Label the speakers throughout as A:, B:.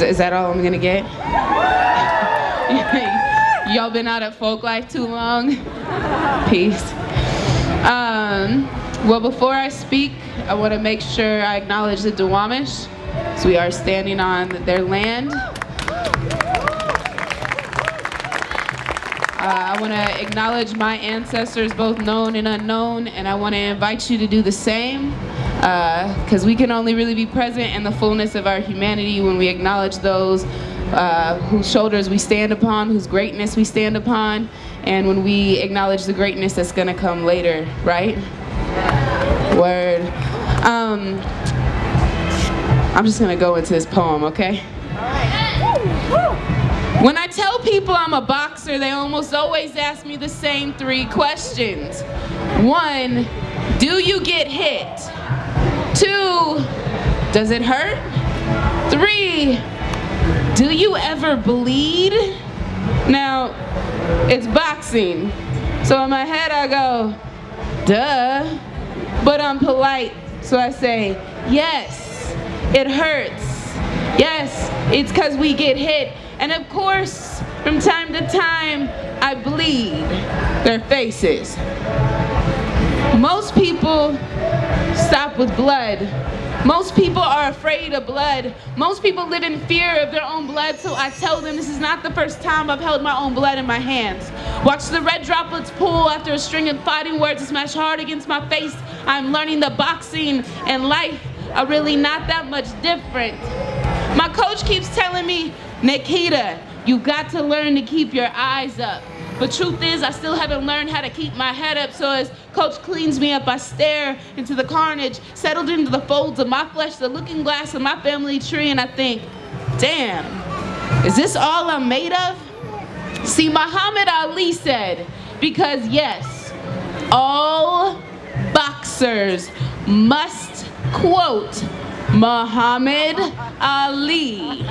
A: Is that all I'm gonna get? Y'all been out at folk life too long? Peace. Well, before I speak, I want to make sure I acknowledge the Duwamish. So we are standing on their land. I want to acknowledge my ancestors, both known and unknown, and I want to invite you to do the same, because we can only really be present in the fullness of our humanity when we acknowledge those whose shoulders we stand upon, whose greatness we stand upon, and when we acknowledge the greatness that's going to come later, right? Word. I'm just going to go into this poem, okay? When I tell people I'm a boxer, they almost always ask me the same 3 questions. 1, do you get hit? 2, does it hurt? 3, do you ever bleed? Now, it's boxing, so in my head I go, duh, but I'm polite, so I say, yes, it hurts. Yes, it's 'cause we get hit. And of course, from time to time, I bleed their faces. Most people stop with blood. Most people are afraid of blood. Most people live in fear of their own blood, so I tell them this is not the first time I've held my own blood in my hands. Watch the red droplets pool after a string of fighting words smash hard against my face. I'm learning that boxing and life are really not that much different. My coach keeps telling me, Nikkita, you got to learn to keep your eyes up. But truth is, I still haven't learned how to keep my head up, so as coach cleans me up, I stare into the carnage, settled into the folds of my flesh, the looking glass of my family tree, and I think, damn, is this all I'm made of? See, Muhammad Ali said, because yes, all boxers must quote Muhammad Ali.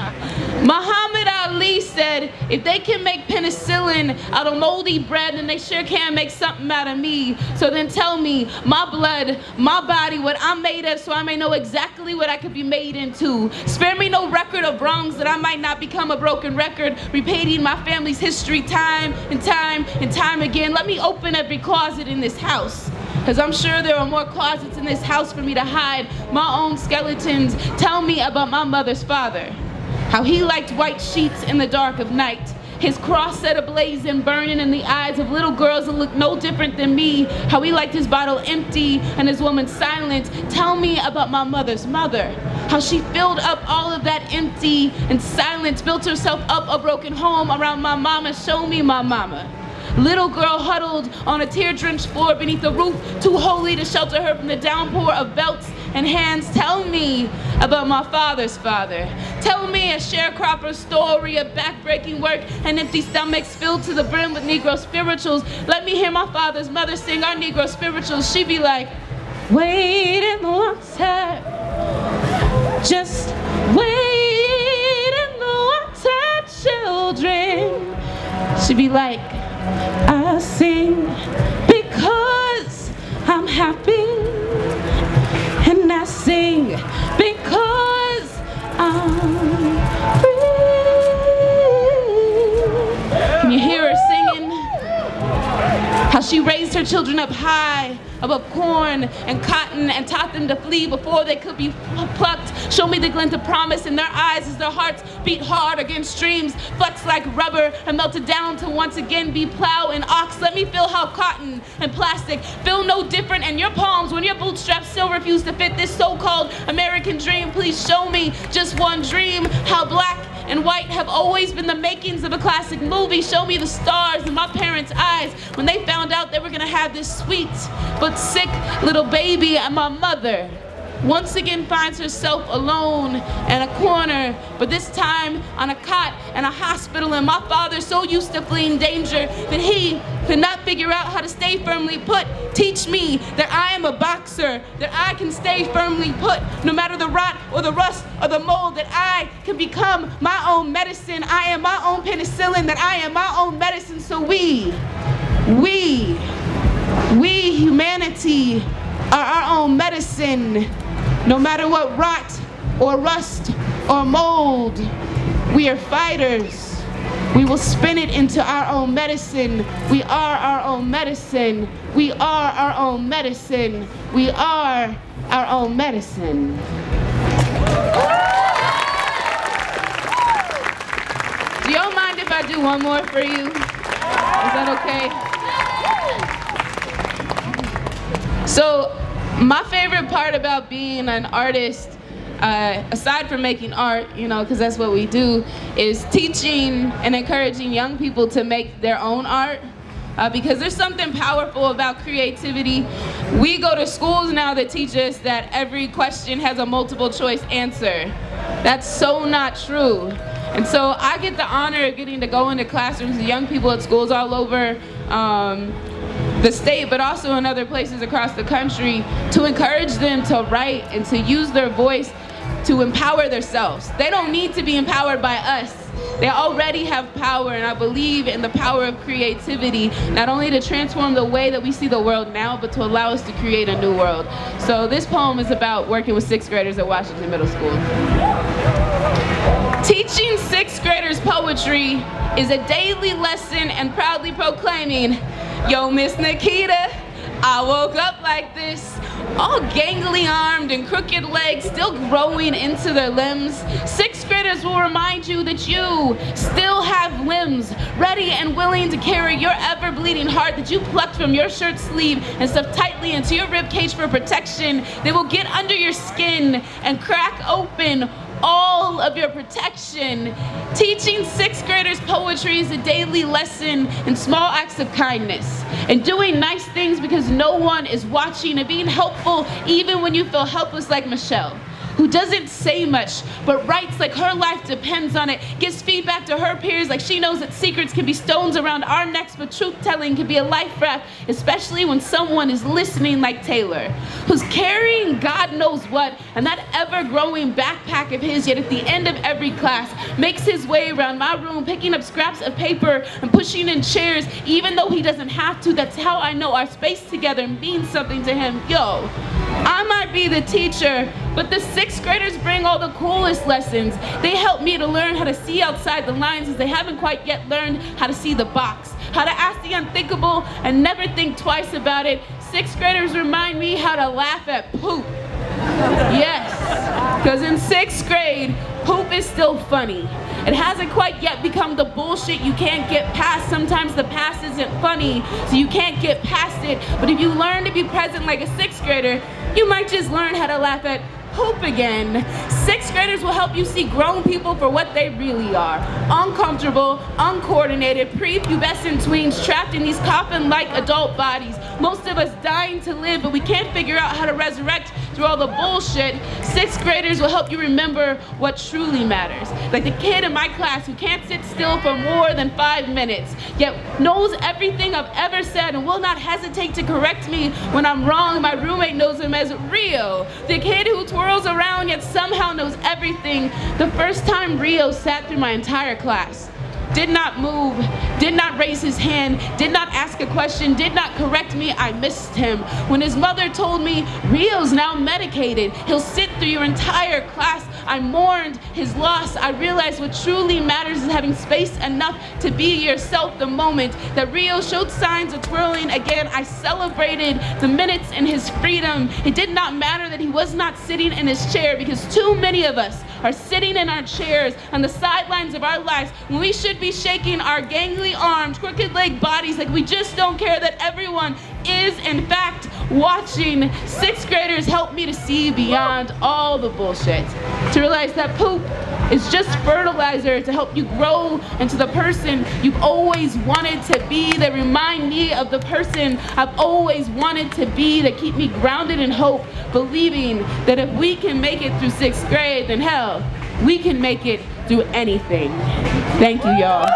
A: Muhammad Ali said, if they can make penicillin out of moldy bread, then they sure can make something out of me. So then tell me, my blood, my body, what I'm made of, so I may know exactly what I could be made into. Spare me no record of wrongs that I might not become a broken record, repeating my family's history time and time and time again. Let me open every closet in this house, because I'm sure there are more closets in this house for me to hide my own skeletons. Tell me about my mother's father, how he liked white sheets in the dark of night, his cross set ablaze and burning in the eyes of little girls that look no different than me, how he liked his bottle empty and his woman silent. Tell me about my mother's mother, how she filled up all of that empty and silence, built herself up a broken home around my mama. Show me my mama. Little girl huddled on a tear-drenched floor beneath a roof too holy to shelter her from the downpour of belts and hands. Tell me about my father's father. Tell me a sharecropper's story of back-breaking work and empty stomachs filled to the brim with Negro spirituals. Let me hear my father's mother sing our Negro spirituals. She'd be like, wait in the water, just wait in the water, children. She'd be like, I sing because I'm happy, and I sing because I'm free. Can you hear her singing? How she raised her children up high above corn and cotton and taught them to flee before they could be plucked. Show me the glint of promise in their eyes as their hearts beat hard against streams, flexed like rubber and melted down to once again be plow and ox. Let me feel how cotton and plastic feel no different in your palms when your bootstraps still refuse to fit this so-called American dream. Please show me just one dream, how black and white have always been the makings of a classic movie. Show me the stars in my parents' eyes when they found out they were gonna have this sweet but sick little baby, and my mother once again finds herself alone in a corner, but this time on a cot in a hospital, and my father so used to fleeing danger that he could not figure out how to stay firmly put. Teach me that I am a boxer, that I can stay firmly put no matter the rot or the rust or the mold, that I can become my own medicine. I am my own penicillin, that I am my own medicine. So we humanity are our own medicine, no matter what rot or rust or mold We are fighters. We will spin it into our own medicine. We are our own medicine. We are our own medicine. We are our own medicine. Do y'all mind if I do one more for you? Is that okay? So, my favorite part about being an artist, aside from making art, because that's what we do, is teaching and encouraging young people to make their own art. Because there's something powerful about creativity. We go to schools now that teach us that every question has a multiple choice answer. That's so not true. And so I get the honor of getting to go into classrooms with young people at schools all over the state, but also in other places across the country, to encourage them to write and to use their voice to empower themselves. They don't need to be empowered by us. They already have power, and I believe in the power of creativity, not only to transform the way that we see the world now, but to allow us to create a new world. So this poem is about working with 6th graders at Washington Middle School. Teaching 6th graders poetry is a daily lesson and proudly proclaiming, yo, Miss Nikkita, I woke up like this, all gangly armed and crooked legs still growing into their limbs. 6th graders will remind you that you still have limbs, ready and willing to carry your ever-bleeding heart that you plucked from your shirt sleeve and stuffed tightly into your rib cage for protection. They will get under your skin and crack open all of your protection. Teaching 6th graders poetry is a daily lesson in small acts of kindness and doing nice things because no one is watching, and being helpful even when you feel helpless, like Michelle, who doesn't say much but writes like her life depends on it, gives feedback to her peers like she knows that secrets can be stones around our necks, but truth-telling can be a life raft, especially when someone is listening, like Taylor, who's carrying God knows what and that ever-growing backpack of his, yet at the end of every class makes his way around my room, picking up scraps of paper and pushing in chairs, even though he doesn't have to. That's how I know our space together means something to him. Yo, I might be the teacher, but the 6th graders bring all the coolest lessons. They help me to learn how to see outside the lines, as they haven't quite yet learned how to see the box, how to ask the unthinkable and never think twice about it. 6th graders remind me how to laugh at poop. Yes, because in 6th grade, poop is still funny. It hasn't quite yet become the bullshit you can't get past. Sometimes the past isn't funny, so you can't get past it. But if you learn to be present like a 6th grader, you might just learn how to laugh at poop again. 6th graders will help you see grown people for what they really are. Uncomfortable, uncoordinated, prepubescent tweens trapped in these coffin-like adult bodies. Most of us dying to live, but we can't figure out how to resurrect through all the bullshit. 6th graders will help you remember what truly matters. Like the kid in my class who can't sit still for more than 5 minutes, yet knows everything I've ever said and will not hesitate to correct me when I'm wrong. My roommate knows him as Rio. The kid who twirls around yet somehow knows everything. The first time Rio sat through my entire class, did not move, did not raise his hand, did not ask a question, did not correct me, I missed him. When his mother told me, Rio's now medicated, he'll sit through your entire class, I mourned his loss. I realized what truly matters is having space enough to be yourself. The moment that Rio showed signs of twirling again, I celebrated the minutes in his freedom. It did not matter that he was not sitting in his chair, because too many of us are sitting in our chairs on the sidelines of our lives when we should be shaking our gangly arms, crooked leg bodies like we just don't care that everyone is in fact watching. 6th graders help me to see beyond all the bullshit, to realize that poop is just fertilizer to help you grow into the person you've always wanted to be. They remind me of the person I've always wanted to be, that keep me grounded in hope, believing that if we can make it through 6th grade, then hell, we can make it through anything. Thank you, y'all.